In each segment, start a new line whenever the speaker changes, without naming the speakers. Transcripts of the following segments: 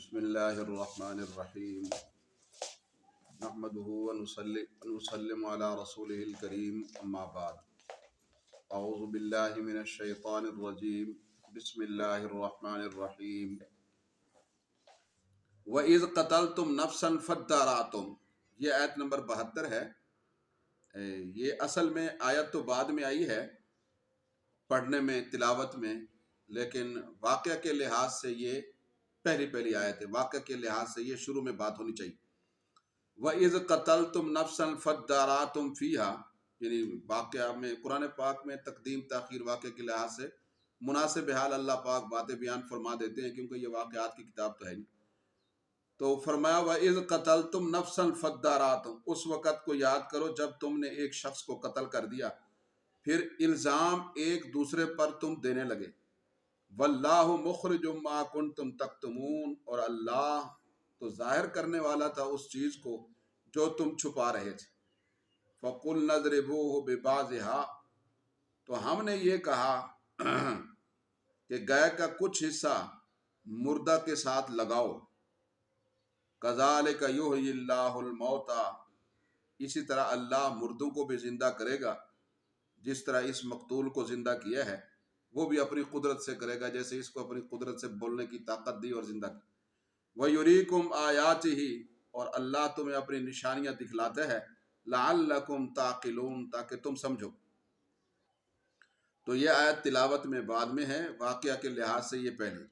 بسم اللہ الرحمن الرحیم نحمده ونسلم علی رسولہ الکریم اما بعد اعوذ باللہ من الشیطان الرجیم بسم اللہ الرحمن الرحیم وَإِذْ قَتَلْتُمْ نَفْسًا فَادَّارَأْتُمْ، یہ آیت نمبر 72 ہے۔ یہ اصل میں آیت تو بعد میں آئی ہے پڑھنے میں، تلاوت میں، لیکن واقعہ کے لحاظ سے یہ پہلی آیت ہے۔ واقعہ کے لحاظ سے یہ شروع میں بات ہونی چاہیے۔ وَإِذْ قَتَلْتُمْ نَفْسًا فَادَّارَأْتُمْ فِيهَا، یعنی واقعہ میں قرآن پاک میں تقدیم تاخیر واقعہ کے لحاظ سے مناسب حال اللہ پاک باتیں بیان فرما دیتے ہیں، کیونکہ یہ واقعات کی کتاب تو ہے نہیں۔ تو فرمایا وَإِذْ قَتَلْتُمْ نَفْسًا فَادَّارَأْتُمْ، اس وقت کو یاد کرو جب تم نے ایک شخص کو قتل کر دیا، پھر الزام ایک دوسرے پر تم دینے لگے۔ وَاللَّهُ مُخْرِجٌ مَا كُنْتُمْ تَكْتُمُونَ، اور اللہ تو ظاہر کرنے والا تھا اس چیز کو جو تم چھپا رہے تھے۔ فَقُلْنَا اضْرِبُوهُ بِبَعْضِهَا، تو ہم نے یہ کہا کہ گائے کا کچھ حصہ مردہ کے ساتھ لگاؤ۔ كَذَلِكَ يُحْيِي اللَّهُ الْمَوْتَى، اسی طرح اللہ مردوں کو بھی زندہ کرے گا، جس طرح اس مقتول کو زندہ کیا ہے وہ بھی اپنی قدرت سے کرے گا، جیسے اس کو اپنی قدرت سے بولنے کی طاقت دی اور زندہ کی۔ وَيُرِيكُمْ آيَاتِهِ، اور اللہ تمہیں اپنی نشانیاں دکھلاتے ہے، لَعَلَّكُمْ تَعْقِلُونَ، تاکہ تم سمجھو۔ تو یہ آیت تلاوت میں بعد میں ہے، واقعہ کے لحاظ سے یہ پہلے۔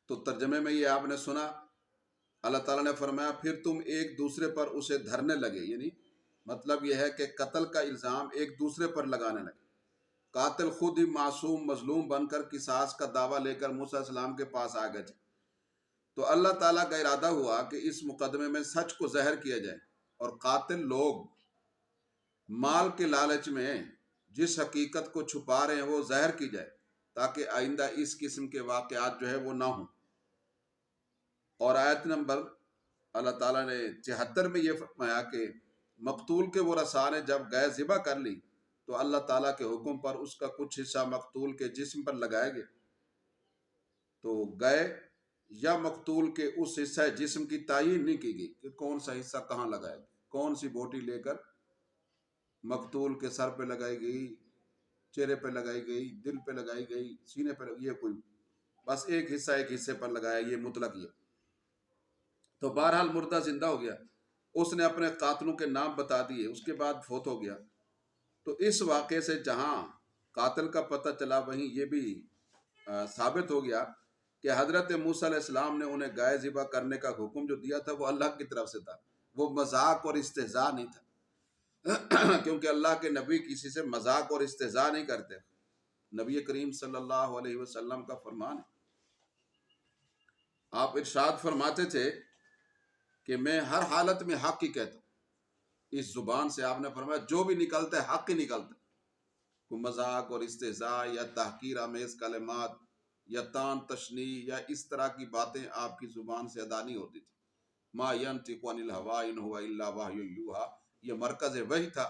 تو ترجمے میں یہ آپ نے سنا، اللہ تعالیٰ نے فرمایا پھر تم ایک دوسرے پر اسے دھرنے لگے، یعنی مطلب یہ ہے کہ قتل کا الزام ایک دوسرے پر لگانے لگے۔ قاتل خود ہی معصوم مظلوم بن کر قصاص کا دعویٰ لے کر موسیٰ علیہ السلام کے پاس آ گئے تھے۔ تو اللہ تعالیٰ کا ارادہ ہوا کہ اس مقدمے میں سچ کو ظاہر کیا جائے، اور قاتل لوگ مال کے لالچ میں جس حقیقت کو چھپا رہے ہیں وہ ظاہر کی جائے، تاکہ آئندہ اس قسم کے واقعات جو ہے وہ نہ ہوں۔ اور آیت نمبر اللہ تعالیٰ نے 74 میں یہ فرمایا کہ مقتول کے ورثاء نے جب گائے ذبح کر لی تو اللہ تعالیٰ کے حکم پر اس کا کچھ حصہ مقتول کے جسم پر لگائے گئے۔ تو گائے یا مقتول کے اس حصہ جسم کی تعین نہیں کی گئی کہ کون سا حصہ کہاں لگائے گا، کون سی بوٹی لے کر مقتول کے سر پہ لگائی گئی، چہرے پہ لگائی گئی، دل پہ لگائی گئی، سینے پہ یہ کوئی بس ایک حصے پر لگایا، یہ مطلق یہ۔ تو بہرحال مردہ زندہ ہو گیا، اس نے اپنے قاتلوں کے نام بتا دیے، اس کے بعد فوت ہو گیا۔ تو اس واقعے سے جہاں قاتل کا پتہ چلا، وہیں یہ بھی ثابت ہو گیا کہ حضرت موسیٰ علیہ السلام نے انہیں گائے ذبح کرنے کا حکم جو دیا تھا وہ اللہ کی طرف سے تھا، وہ مذاق اور استہزاء نہیں تھا، کیونکہ اللہ کے نبی کسی سے مذاق اور استہزاء نہیں کرتے۔ نبی کریم صلی اللہ علیہ وسلم کا فرمان ہے، آپ ارشاد فرماتے تھے کہ میں ہر حالت میں حق ہی کہتا ہوں۔ اس زبان سے آپ نے فرمایا جو بھی نکلتا ہے حق ہی نکلتا ہے، کوئی مذاق اور استہزاء یا تحقیر آمیز کلمات یا تان تشنیع یا اس طرح کی باتیں آپ کی زبان سے ادا نہیں ہوتی تھی۔ ما ینطق عن الہویٰ ان ہوا الا وحی یوحیٰ، یہ مرکز وحی تھا،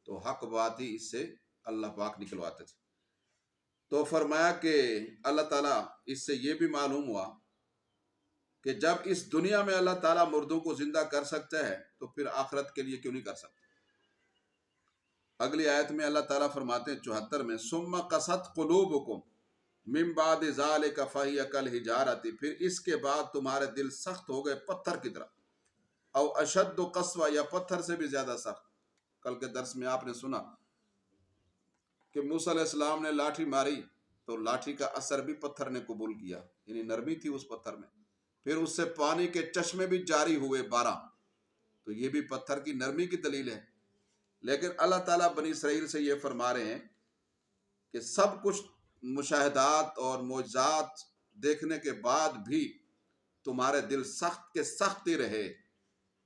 تو حق بات ہی اس سے اللہ پاک نکلواتے تھے۔ تو فرمایا کہ اللہ تعالیٰ اس سے یہ بھی معلوم ہوا کہ جب اس دنیا میں اللہ تعالیٰ مردوں کو زندہ کر سکتا ہے تو پھر آخرت کے لیے کیوں نہیں کر سکتا۔ اگلی آیت میں اللہ تعالیٰ فرماتے ہیں 74 میں، ثم قست قلوبکم من بعد ذلک فہی کالحجارۃ، پھر اس کے بعد تمہارے دل سخت ہو گئے پتھر کی طرح، او اشد قسوہ، یا پتھر سے بھی زیادہ سخت۔ کل کے درس میں آپ نے سنا کہ موسیٰ علیہ السلام نے لاٹھی ماری تو لاٹھی کا اثر بھی پتھر نے قبول کیا، یعنی نرمی تھی اس پتھر میں۔ پھر اس سے پانی کے چشمے بھی جاری ہوئے 12، تو یہ بھی پتھر کی نرمی کی دلیل ہے۔ لیکن اللہ تعالیٰ بنی اسرائیل سے یہ فرما رہے ہیں کہ سب کچھ مشاہدات اور معجزات دیکھنے کے بعد بھی تمہارے دل سخت کے سخت ہی رہے،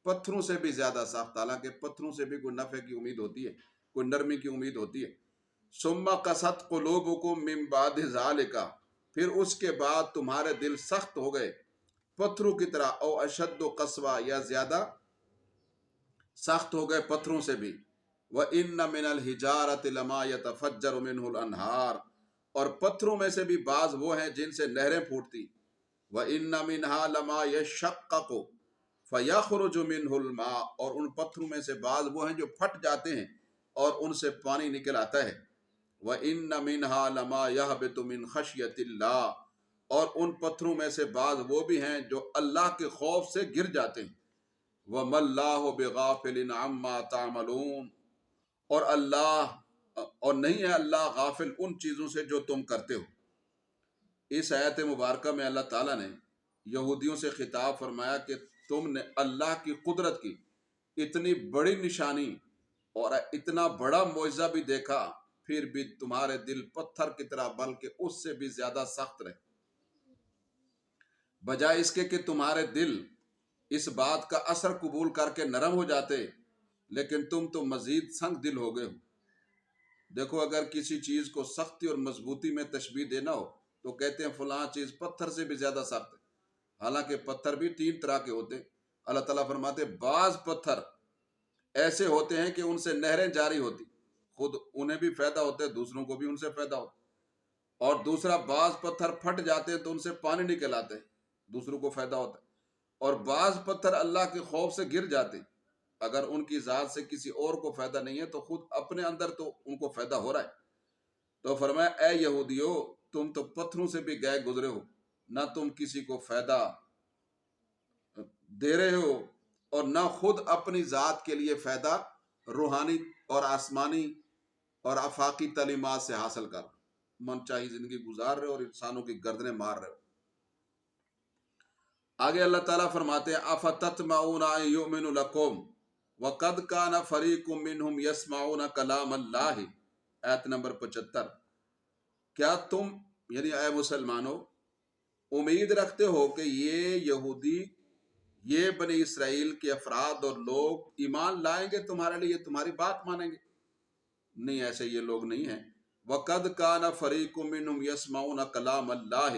پتھروں سے بھی زیادہ سخت، حالانکہ پتھروں سے بھی کوئی نفع کی امید ہوتی ہے، کوئی نرمی کی امید ہوتی ہے۔ ثم قست قلوبکم من بعد ذلک، پھر اس کے بعد تمہارے دل سخت ہو گئے پتھروں کی طرح، او اشد قسوہ، یا زیادہ سخت ہو گئے پتھروں سے بھی۔ وَإِنَّ مِنَ الْحِجَارَةِ لَمَا يَتَفَجَّرُ مِنْهُ الْأَنْهَارُ، اور پتھروں میں سے بھی بعض وہ ہیں جن سے نہریں پھوٹتی۔ وَإِنَّ مِنْهَا لَمَا يَشَّقَّقُ فَيَخْرُجُ مِنْهُ الْمَاءُ، اور ان پتھروں میں سے بعض وہ ہیں جو پھٹ جاتے ہیں اور ان سے پانی نکل آتا ہے۔ وَإِنَّ مِنْهَا لَمَا يَهْبِطُ مِنْ خَشْيَةِ اللَّهِ، اور ان پتھروں میں سے بعض وہ بھی ہیں جو اللہ کے خوف سے گر جاتے ہیں۔ وَمَا اللَّهُ بِغَافِلٍ عَمَّا تَعْمَلُونَ، اور اللہ اور نہیں ہے اللہ غافل ان چیزوں سے جو تم کرتے ہو۔ اس آیت مبارکہ میں اللہ تعالیٰ نے یہودیوں سے خطاب فرمایا کہ تم نے اللہ کی قدرت کی اتنی بڑی نشانی اور اتنا بڑا معجزہ بھی دیکھا، پھر بھی تمہارے دل پتھر کی طرح بلکہ اس سے بھی زیادہ سخت رہے، بجائے اس کے کہ تمہارے دل اس بات کا اثر قبول کر کے نرم ہو جاتے، لیکن تم تو مزید سنگ دل ہو گئے ہو۔ دیکھو، اگر کسی چیز کو سختی اور مضبوطی میں تشبیہ دینا ہو تو کہتے ہیں فلاں چیز پتھر سے بھی زیادہ سخت ہے، حالانکہ پتھر بھی 3 طرح کے ہوتے ہیں۔ اللہ تعالیٰ فرماتے بعض پتھر ایسے ہوتے ہیں کہ ان سے نہریں جاری ہوتی، خود انہیں بھی فائدہ ہوتا ہے، دوسروں کو بھی ان سے فائدہ ہوتا ہے۔ اور دوسرا، بعض پتھر پھٹ جاتے ہیں تو ان سے پانی نکل آتے ہیں، دوسروں کو فائدہ ہوتا ہے۔ اور بعض پتھر اللہ کے خوف سے گر جاتے ہیں، اگر ان کی ذات سے کسی اور کو فائدہ نہیں ہے تو خود اپنے اندر تو ان کو فائدہ ہو رہا ہے۔ تو فرمایا اے یہودیو، تم تو پتھروں سے بھی گئے گزرے ہو، نہ تم کسی کو فائدہ دے رہے ہو اور نہ خود اپنی ذات کے لیے فائدہ روحانی اور آسمانی اور آفاقی تعلیمات سے حاصل کر من چاہی زندگی گزار رہے ہو اور انسانوں کی گردنیں مار رہے ہو۔ آگے اللہ تعالیٰ فرماتے ہیں اَفَتَطْمَعُونَ أَن يُؤْمِنُوا لَكُمْ وَقَدْ كَانَ فَرِيقٌ مِّنْهُمْ يَسْمَعُونَ كَلَامَ اللَّهِ، آیت نمبر 75۔ کیا تم یعنی اے مسلمانوں امید رکھتے ہو کہ یہ یہودی، یہ بنی اسرائیل کے افراد اور لوگ ایمان لائیں گے تمہارے لیے، تمہاری بات مانیں گے؟ نہیں، ایسے یہ لوگ نہیں ہیں۔ وَقَدْ كَانَ فَرِيقٌ مِّنْهُمْ يَسْمَعُونَ كَلَامَ اللَّهِ،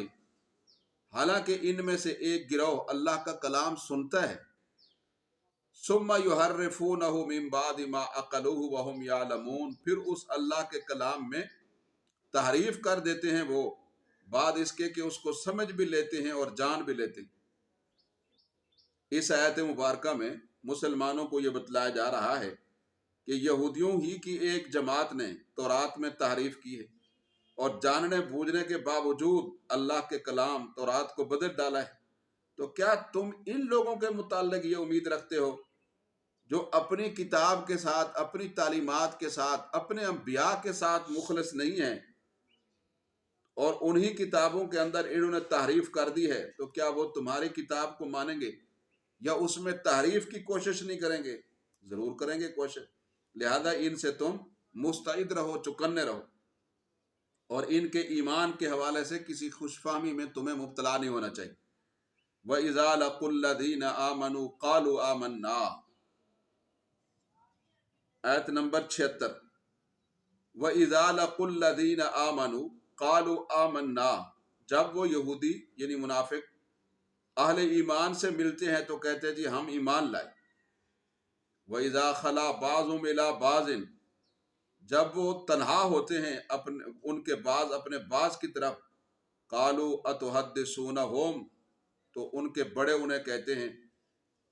حالانکہ ان میں سے ایک گروہ اللہ کا کلام سنتا ہے، ثُمَّ يُحَرِّفُونَهُ مِن بَعْدِ مَا عَقَلُوهُ وَهُمْ يَعْلَمُونَ، پھر اس اللہ کے کلام میں تحریف کر دیتے ہیں وہ بعد اس کے کہ اس کو سمجھ بھی لیتے ہیں اور جان بھی لیتے ہیں۔ اس آیت مبارکہ میں مسلمانوں کو یہ بتلایا جا رہا ہے کہ یہودیوں ہی کی ایک جماعت نے تورات میں تحریف کی ہے اور جاننے بوجھنے کے باوجود اللہ کے کلام تورات کو بدل ڈالا ہے۔ تو کیا تم ان لوگوں کے متعلق یہ امید رکھتے ہو جو اپنی کتاب کے ساتھ، اپنی تعلیمات کے ساتھ، اپنے انبیاء کے ساتھ مخلص نہیں ہیں اور انہی کتابوں کے اندر انہوں نے تحریف کر دی ہے؟ تو کیا وہ تمہاری کتاب کو مانیں گے یا اس میں تحریف کی کوشش نہیں کریں گے؟ ضرور کریں گے کوشش۔ لہذا ان سے تم مستعد رہو، چکنے رہو، اور ان کے ایمان کے حوالے سے کسی خوش فہمی میں تمہیں مبتلا نہیں ہونا چاہیے۔ وَإِذَا لَقُوا الَّذِينَ آمَنُوا قَالُوا آمَنَّا، آیت نمبر 76۔ وَإِذَا لَقُوا الَّذِينَ آمَنُوا قَالُوا آمَنَّا، جب وہ یہودی یعنی منافق اہل ایمان سے ملتے ہیں تو کہتے ہیں جی ہم ایمان لائے۔ وَإِذَا خَلَا بَعْضُهُمْ إِلَىٰ بَعْضٍ، جب وہ تنہا ہوتے ہیں ان کے بعض اپنے بعض کی طرف، قَالُوا أَتُحَدِّثُونَهُمْ، تو ان کے بڑے انہیں کہتے ہیں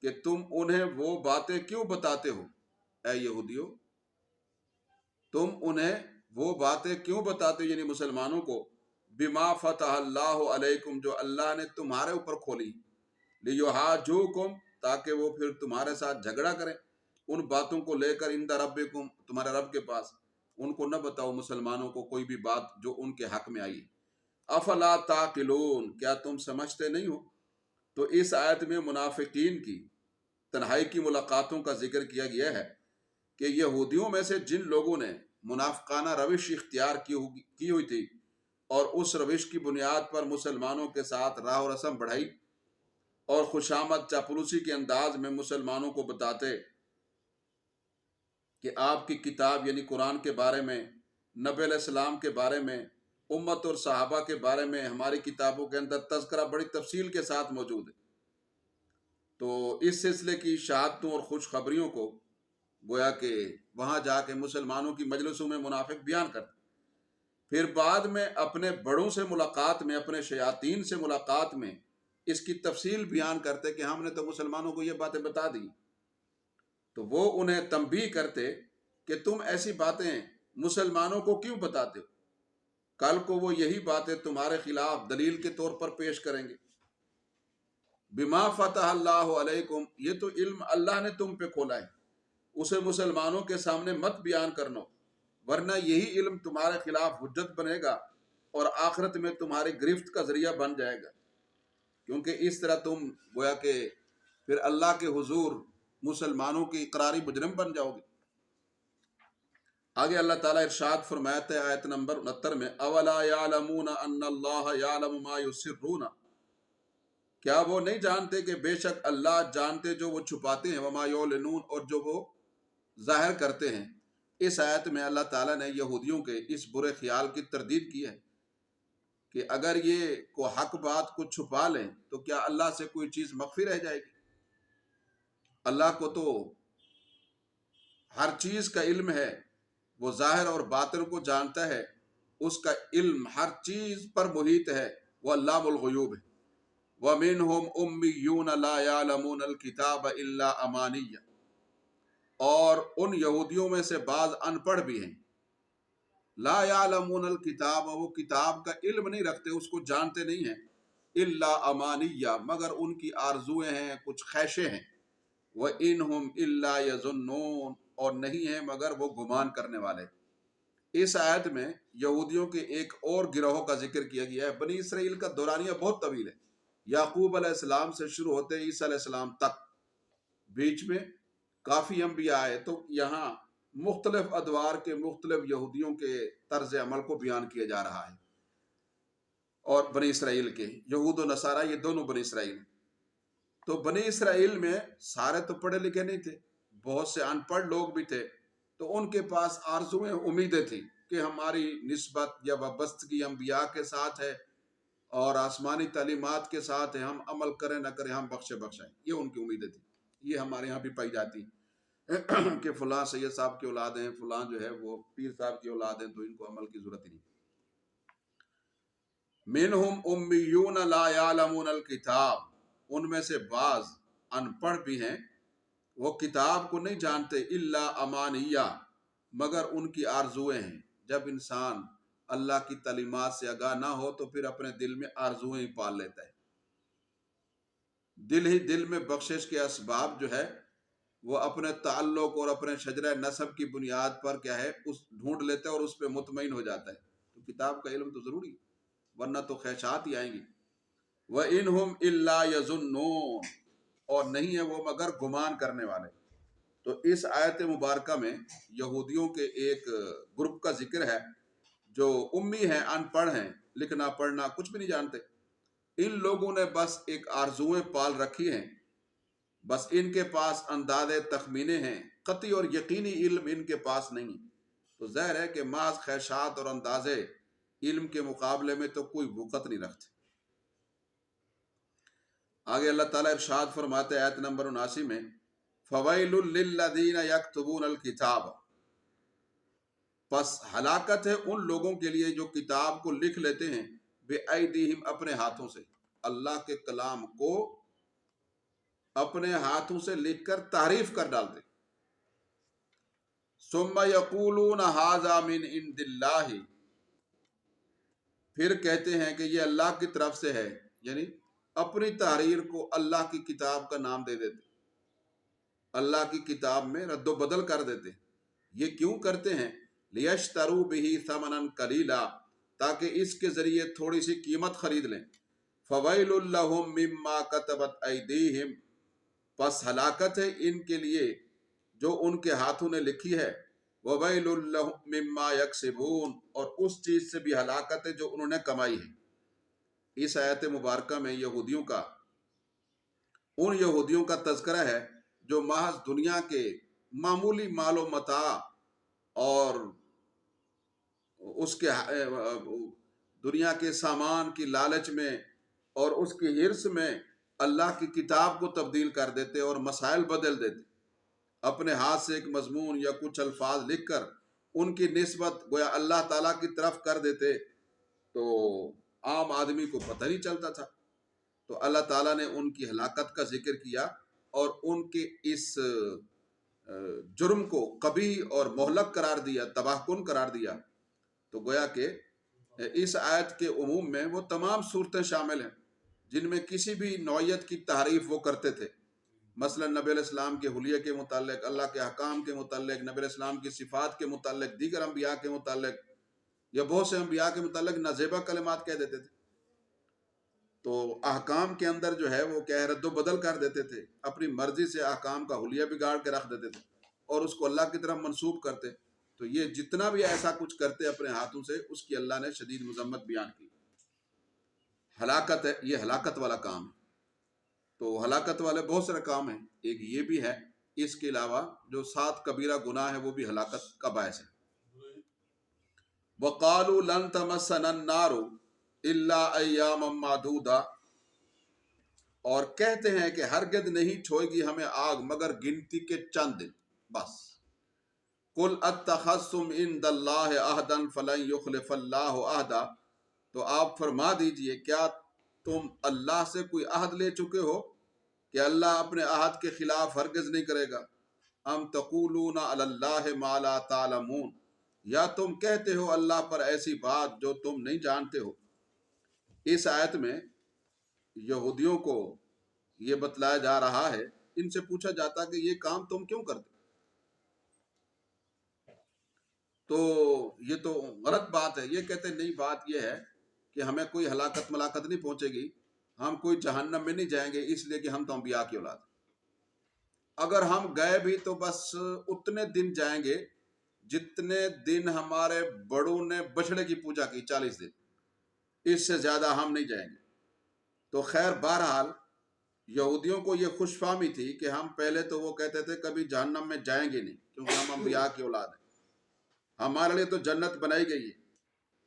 کہ تم انہیں وہ باتیں کیوں بتاتے ہو؟ اے یہودیو، تم انہیں وہ باتیں کیوں بتاتے ہو یعنی مسلمانوں کو، بِمَا فَتَحَ اللَّهُ عَلَيْكُمْ، جو اللہ نے تمہارے اوپر کھولی، لِيُحَاجُّوكُمْ، تاکہ وہ پھر تمہارے ساتھ جھگڑا کریں ان باتوں کو لے کر، عند ربکم، تمہارے رب کے پاس۔ ان کو نہ بتاؤ مسلمانوں کو کوئی بھی بات جو ان کے حق میں آئی۔ افلا تعقلون، کیا تم سمجھتے نہیں ہو؟ تو اس آیت میں منافقین کی تنہائی کی ملاقاتوں کا ذکر کیا گیا ہے کہ یہودیوں میں سے جن لوگوں نے منافقانہ روش اختیار کی ہوئی تھی اور اس روش کی بنیاد پر مسلمانوں کے ساتھ راہ و رسم بڑھائی اور خوشامد چاپلوسی کے انداز میں مسلمانوں کو بتاتے کہ آپ کی کتاب یعنی قرآن کے بارے میں، نبی علیہ السلام کے بارے میں، امت اور صحابہ کے بارے میں ہماری کتابوں کے اندر تذکرہ بڑی تفصیل کے ساتھ موجود ہے، تو اس سلسلے کی شہادتوں اور خوشخبریوں کو گویا کہ وہاں جا کے مسلمانوں کی مجلسوں میں منافق بیان کرتے، پھر بعد میں اپنے بڑوں سے ملاقات میں، اپنے شیاطین سے ملاقات میں اس کی تفصیل بیان کرتے کہ ہم نے تو مسلمانوں کو یہ باتیں بتا دی، تو وہ انہیں تنبیہ کرتے کہ تم ایسی باتیں مسلمانوں کو کیوں بتاتے ہو، کل کو وہ یہی باتیں تمہارے خلاف دلیل کے طور پر پیش کریں گے۔ بما فتح اللہ علیکم، یہ تو علم اللہ نے تم پہ کھولا ہے، اسے مسلمانوں کے سامنے مت بیان کرنا، ورنہ یہی علم تمہارے خلاف حجت بنے گا اور آخرت میں تمہاری گرفت کا ذریعہ بن جائے گا، کیونکہ اس طرح تم گویا کہ پھر اللہ کے حضور مسلمانوں کی اقراری مجرم بن جاؤ گے۔ آگے اللہ تعالیٰ ارشاد فرماتے ہیں آیت نمبر 69 میں، اولا یعلمون ان اللہ یعلم ما یسرون، کیا وہ نہیں جانتے کہ بے شک اللہ جانتے جو وہ چھپاتے ہیں، وما یعلنون، اور جو وہ ظاہر کرتے ہیں۔ اس آیت میں اللہ تعالیٰ نے یہودیوں کے اس برے خیال کی تردید کی ہے کہ اگر یہ کو حق بات کو چھپا لیں تو کیا اللہ سے کوئی چیز مخفی رہ جائے گی؟ اللہ کو تو ہر چیز کا علم ہے، وہ ظاہر اور باطن کو جانتا ہے، اس کا علم ہر چیز پر محیط ہے، وہ علام الغیوب ہے۔ وَمِنْهُمْ أُمِّيُّونَ لَا يَعْلَمُونَ الْكِتَابَ إِلَّا أَمَانِيَّ، اور ان یہودیوں میں سے بعض ان پڑھ بھی ہیں، لا يعلمون الکتاب، وہ کتاب کا علم نہیں رکھتے، اس کو جانتے نہیں ہیں، الا امانیہ، مگر ان کی آرزویں ہیں، کچھ خواہشیں ہیں، وَإِنْهُمْ إِلَّا يَظُنُّونَ، اور نہیں ہیں مگر وہ گمان کرنے والے۔ اس آیت میں یہودیوں کے ایک اور گروہ کا ذکر کیا گیا ہے۔ بنی اسرائیل کا دورانیہ بہت طویل ہے، یعقوب علیہ السلام سے شروع ہوتے عیسیٰ علیہ السلام تک، بیچ میں کافی انبیاء آئے، تو یہاں مختلف ادوار کے مختلف یہودیوں کے طرز عمل کو بیان کیا جا رہا ہے، اور بنی اسرائیل کے یہود و نصارہ یہ دونوں بنی اسرائیل ہیں۔ تو بنی اسرائیل میں سارے تو پڑھے لکھے نہیں تھے، بہت سے ان پڑھ لوگ بھی تھے، تو ان کے پاس آرزویں امیدیں تھیں کہ ہماری نسبت یا وابستگی انبیاء کے ساتھ ہے اور آسمانی تعلیمات کے ساتھ ہے، ہم عمل کریں نہ کریں ہم بخشائیں، یہ ان کی امیدیں تھیں۔ یہ ہمارے ہاں بھی پائی جاتی ہیں کہ فلاں سید صاحب کی اولاد ہیں، فلاں جو ہے وہ پیر صاحب کی اولاد ہیں، تو ان کو عمل کی ضرورت ہی نہیں۔ منہم امیون لا یعلمون الکتاب، ان میں سے بعض ان پڑھ بھی ہیں، وہ کتاب کو نہیں جانتے، الا امانیہ، مگر ان کی آرزویں ہیں۔ جب انسان اللہ کی تعلیمات سے آگاہ نہ ہو تو پھر اپنے دل میں آرزویں ہی پال لیتا ہے، دل ہی دل میں بخشش کے اسباب جو ہے وہ اپنے تعلق اور اپنے شجرہ نسب کی بنیاد پر کیا ہے اس ڈھونڈ لیتا ہے اور اس پہ مطمئن ہو جاتا ہے۔ تو کتاب کا علم تو ضروری ہے، ورنہ تو خواہشات ہی آئیں گی۔ وَإِنْهُمْ إِلَّا يَظُنُّونَ، اور نہیں ہے وہ مگر گمان کرنے والے۔ تو اس آیت مبارکہ میں یہودیوں کے ایک گروپ کا ذکر ہے جو امی ہیں، ان پڑھ ہیں، لکھنا پڑھنا کچھ بھی نہیں جانتے۔ ان لوگوں نے بس ایک آرزویں پال رکھی ہیں، بس ان کے پاس اندازے تخمینے ہیں، قطعی اور یقینی علم ان کے پاس نہیں۔ تو ظاہر ہے کہ محض خواہشات اور اندازے علم کے مقابلے میں تو کوئی وقت نہیں رکھتے۔ آگے اللہ تعالیٰ ارشاد فرماتے آیت نمبر 79 میں، فَوَيْلٌ لِّلَّذِينَ يَكْتُبُونَ الْكِتَابَ، پس ہلاکت ہے ان لوگوں کے لیے جو کتاب کو لکھ لیتے ہیں، بِأَيْدِيهِمْ، اپنے ہاتھوں سے، اللہ کے کلام کو اپنے ہاتھوں سے لکھ کر تحریف کر ڈالتے، ثُمَّ يَقُولُونَ هَذَا مِنْ عِنْدِ اللَّهِ، پھر کہتے ہیں کہ یہ اللہ کی طرف سے ہے، یعنی اپنی تحریر کو اللہ کی کتاب کا نام دے دیتے، اللہ کی کتاب میں رد و بدل کر دیتے۔ یہ کیوں کرتے ہیں؟ لِيَشْتَرُوا بِهِ ثَمَنًا قَلِيلًا، تاکہ اس کے ذریعے تھوڑی سی قیمت خرید لیں۔ فَوَيْلٌ لَّهُم مِّمَّا كَتَبَتْ أَيْدِيهِمْ، پس ہلاکت ہے ان کے لیے جو ان کے ہاتھوں نے لکھی ہے، وَوَيْلٌ لَّهُم مِّمَّا يَكْسِبُونَ، اور اس چیز سے بھی ہلاکت ہے جو انہوں نے کمائی ہے۔ اس آیت مبارکہ میں ان یہودیوں کا تذکرہ ہے جو محض دنیا کے معمولی مال و متاع اور اس کے دنیا کے سامان کی لالچ میں اور اس کی حرص میں اللہ کی کتاب کو تبدیل کر دیتے اور مسائل بدل دیتے، اپنے ہاتھ سے ایک مضمون یا کچھ الفاظ لکھ کر ان کی نسبت گویا اللہ تعالیٰ کی طرف کر دیتے، تو عام آدمی کو پتہ نہیں چلتا تھا۔ تو اللہ تعالیٰ نے ان کی ہلاکت کا ذکر کیا اور ان کے اس جرم کو قبیح اور مہلک قرار دیا، تباہ کن قرار دیا۔ تو گویا کہ اس آیت کے عموم میں وہ تمام صورتیں شامل ہیں جن میں کسی بھی نوعیت کی تعریف وہ کرتے تھے، مثلا نبی علیہ السلام کے حلیے کے متعلق، اللہ کے احکام کے متعلق، نبی علیہ السلام کی صفات کے متعلق، دیگر انبیاء کے متعلق، یا بہت سے انبیاء کے متعلق نازیبہ کلمات کہہ دیتے تھے۔ تو احکام کے اندر جو ہے وہ کیا رد و بدل کر دیتے تھے، اپنی مرضی سے احکام کا حلیہ بگاڑ کے رکھ دیتے تھے اور اس کو اللہ کی طرف منسوب کرتے۔ تو یہ جتنا بھی ایسا کچھ کرتے اپنے ہاتھوں سے، اس کی اللہ نے شدید مذمت بیان کی۔ ہلاکت ہے، یہ ہلاکت والا کام ہے۔ تو ہلاکت والے بہت سارے کام ہیں، ایک یہ بھی ہے، اس کے علاوہ جو 7 کبیرہ گناہ ہے وہ بھی ہلاکت کا باعث ہے۔ وَقَالُوا لَن تَمَسَّنَا النَّارُ إِلَّا أَيَّامًا مَّعْدُودَةً، اور کہتے ہیں کہ ہرگز نہیں چھوئے گی ہمیں آگ مگر گنتی کے چند دن بس۔ قُلْ أَتَّخَذْتُمْ عِندَ اللَّهِ عَهْدًا فَلَن يُخْلِفَ اللَّهُ عَهْدًا، تو آپ فرما دیجئے کیا تم اللہ سے کوئی عہد لے چکے ہو کہ اللہ اپنے عہد کے خلاف ہرگز نہیں کرے گا؟ ام تقولون علی اللہ ما لا تعلمون، یا تم کہتے ہو اللہ پر ایسی بات جو تم نہیں جانتے ہو۔ اس آیت میں یہودیوں کو یہ بتلایا جا رہا ہے، ان سے پوچھا جاتا کہ یہ کام تم کیوں کرتے؟ تو یہ تو غلط بات ہے۔ یہ کہتے نہیں، بات یہ ہے کہ ہمیں کوئی ہلاکت ملاکت نہیں پہنچے گی، ہم کوئی جہنم میں نہیں جائیں گے اس لیے کہ ہم تو انبیاء کی اولاد ہیں۔ اگر ہم گئے بھی تو بس اتنے دن جائیں گے جتنے دن ہمارے بڑوں نے بچڑے کی پوجا کی، 40 دن، اس سے زیادہ ہم نہیں جائیں گے۔ تو خیر بہرحال یہودیوں کو یہ خوش فہمی تھی کہ ہم پہلے تو وہ کہتے تھے کبھی جہنم میں جائیں گے نہیں کیونکہ ہم انبیاء کی اولاد ہیں، ہمارے لیے تو جنت بنائی گئی ہے۔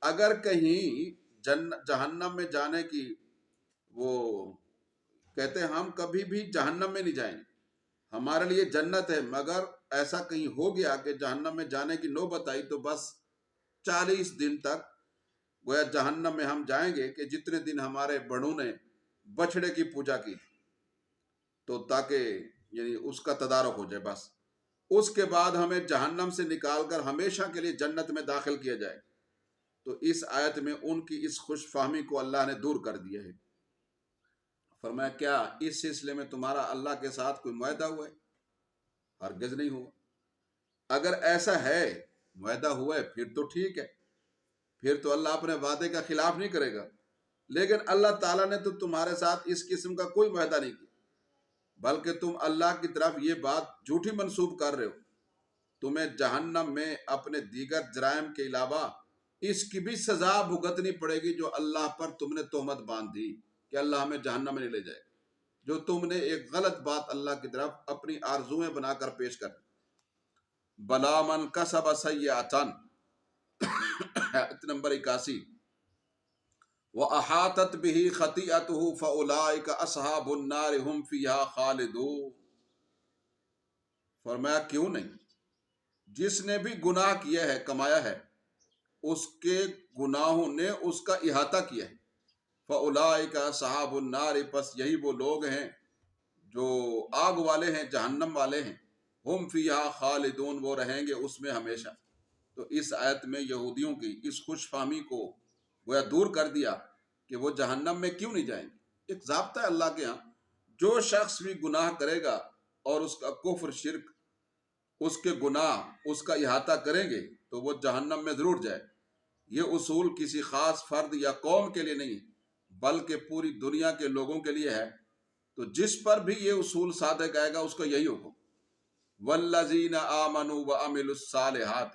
اگر کہیں جہنم میں جانے کی وہ کہتے ہیں ہم کبھی بھی جہنم میں نہیں جائیں گے، ہمارے لیے جنت ہے، مگر ایسا کہیں ہو گیا کہ جہنم میں جانے کی نوبت آئی تو بس 40 دن تک گویا جہنم میں ہم جائیں گے کہ جتنے دن ہمارے بڑوں نے بچڑے کی پوجا کی، تو تاکہ یعنی اس کا تدارک ہو جائے، بس اس کے بعد ہمیں جہنم سے نکال کر ہمیشہ کے لیے جنت میں داخل کیا جائے۔ تو اس آیت میں ان کی اس خوش فہمی کو اللہ نے دور کر دیا ہے۔ فرمایا کیا اس سلسلے میں تمہارا اللہ کے ساتھ کوئی معاہدہ ہوا ہے؟ ہرگز نہیں ہوا۔ اگر ایسا ہے، معاہدہ ہوا ہے، پھر تو ٹھیک ہے، پھر تو اللہ اپنے وعدے کا خلاف نہیں کرے گا۔ لیکن اللہ تعالیٰ نے تو تمہارے ساتھ اس قسم کا کوئی معاہدہ نہیں کیا، بلکہ تم اللہ کی طرف یہ بات جھوٹی منسوب کر رہے ہو۔ تمہیں جہنم میں اپنے دیگر جرائم کے علاوہ اس کی بھی سزا بھگتنی پڑے گی جو اللہ پر تم نے تہمت باندھ دی کہ اللہ ہمیں جہنم میں نہیں لے جائے، جو تم نے ایک غلط بات اللہ کی طرف اپنی آرزویں بنا کر پیش کر۔ بلا من کسب سیئۃ، آیت نمبر 81، وَأَحَاطَتْ بِهِ خَطِیئَتُهُ فَأُولَٰئِکَ أَصْحَابُ النَّارِ هُمْ فِیہَا خَالِدُونَ۔ فرمایا کیوں نہیں، جس نے بھی گناہ کیا ہے، کمایا ہے، اس کے گناہوں نے اس کا احاطہ کیا ہے۔ فَأُولَٰئِکَ أَصْحَابُ النَّارِ، پس یہی وہ لوگ ہیں جو آگ والے ہیں، جہنم والے ہیں۔ ہم فیہا خالدون، وہ رہیں گے اس میں ہمیشہ۔ تو اس آیت میں یہودیوں کی اس خوش فہمی کو گویا دور کر دیا کہ وہ جہنم میں کیوں نہیں جائیں گے۔ ایک ضابطہ ہے اللہ کے ہاں، جو شخص بھی گناہ کرے گا اور اس کا کفر شرک، اس کے گناہ اس کا احاطہ کریں گے تو وہ جہنم میں ضرور جائے۔ یہ اصول کسی خاص فرد یا قوم کے لیے نہیں بلکہ پوری دنیا کے لوگوں کے لیے ہے۔ تو جس پر بھی یہ اصول صادق آئے گا اس کا یہی حکم، والذین آمنوا وعملوا الصالحات،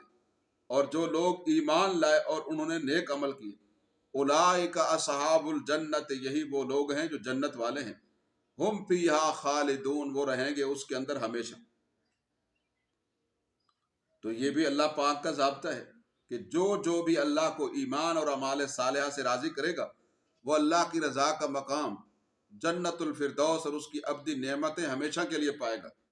اور جو لوگ ایمان لائے اور انہوں نے نیک عمل کیے، اولئک اصحاب الجنت، یہی وہ لوگ ہیں جو جنت والے ہیں، ہم فیہا خالدون، وہ رہیں گے اس کے اندر ہمیشہ۔ تو یہ بھی اللہ پاک کا ضابطہ ہے کہ جو بھی اللہ کو ایمان اور اعمال صالحہ سے راضی کرے گا وہ اللہ کی رضا کا مقام جنت الفردوس اور اس کی ابدی نعمتیں ہمیشہ کے لیے پائے گا۔